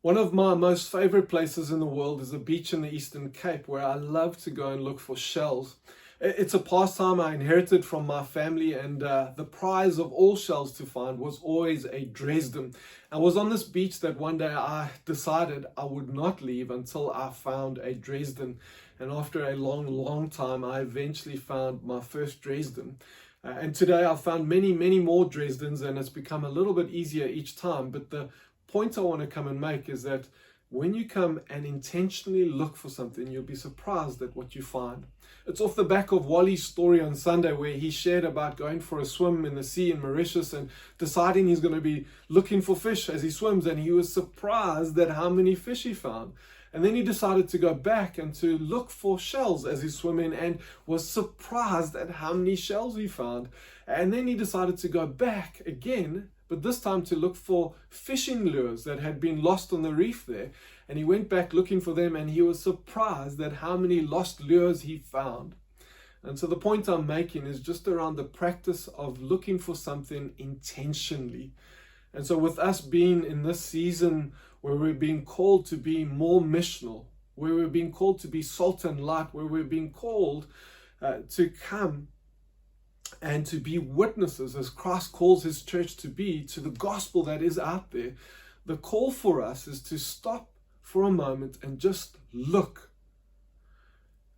One of my most favorite places in the world is a beach in the Eastern Cape where I love to go and look for shells. It's a pastime I inherited from my family, and the prize of all shells to find was always a Dresden. I was on this beach that one day I decided I would not leave until I found a Dresden. And after a long time, I eventually found my first Dresden. And today I've found many more Dresdens, and it's become a little bit easier each time. But the point I want to come and make is that when you come and intentionally look for something, you'll be surprised at what you find. It's off the back of Wally's story on Sunday, where he shared about going for a swim in the sea in Mauritius and deciding he's going to be looking for fish as he swims, and he was surprised at how many fish he found. And then he decided to go back and to look for shells as he's swimming, and was surprised at how many shells he found. And then he decided to go back again, but this time to look for fishing lures that had been lost on the reef there. And he went back looking for them, and he was surprised at how many lost lures he found. And so the point I'm making is just around the practice of looking for something intentionally. And so with us being in this season where we're being called to be more missional, where we're being called to be salt and light, where we're being called to come and to be witnesses, as Christ calls his church to be, to the gospel that is out there, the call for us is to stop for a moment and just look.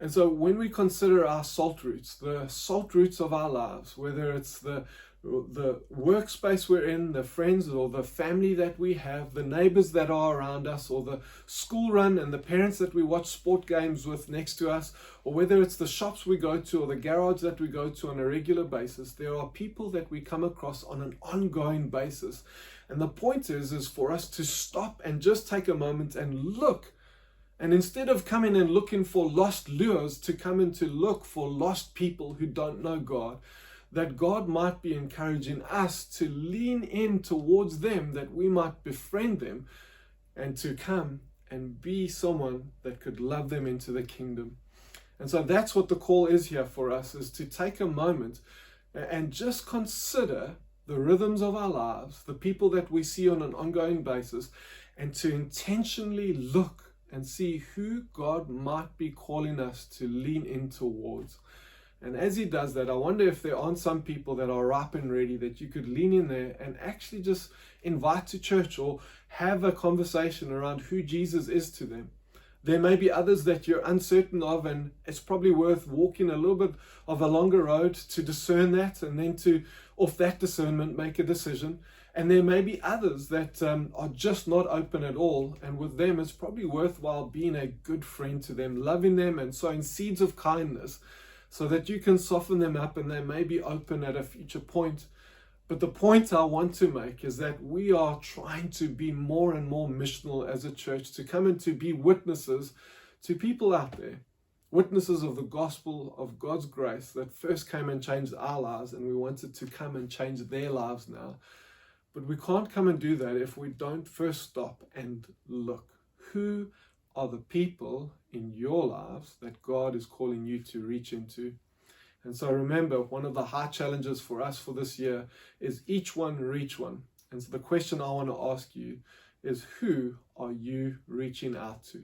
And so when we consider our salt roots, the salt roots of our lives, whether it's the workspace we're in, the friends or the family that we have, the neighbors that are around us, or the school run and the parents that we watch sport games with next to us, or whether it's the shops we go to or the garage that we go to on a regular basis, there are people that we come across on an ongoing basis. And the point is for us to stop and just take a moment and look. And instead of coming and looking for lost lures, to come and to look for lost people who don't know God, that God might be encouraging us to lean in towards them, that we might befriend them, and to come and be someone that could love them into the kingdom. And so that's what the call is here for us, is to take a moment and just consider the rhythms of our lives, the people that we see on an ongoing basis, and to intentionally look and see who God might be calling us to lean in towards. And as he does that, I wonder if there aren't some people that are ripe and ready that you could lean in there and actually just invite to church or have a conversation around who Jesus is to them. There may be others that you're uncertain of, and it's probably worth walking a little bit of a longer road to discern that, and then to, off that discernment, make a decision. And there may be others that are just not open at all, and with them it's probably worthwhile being a good friend to them, loving them and sowing seeds of kindness, so that you can soften them up and they may be open at a future point. But the point I want to make is that we are trying to be more and more missional as a church, to come and to be witnesses to people out there, witnesses of the gospel of God's grace that first came and changed our lives, and we wanted to come and change their lives now. But we can't come and do that if we don't first stop and look. Who are the people in your lives that God is calling you to reach into? And so remember, one of the high challenges for us for this year is each one reach one. And so the question I want to ask you is, who are you reaching out to?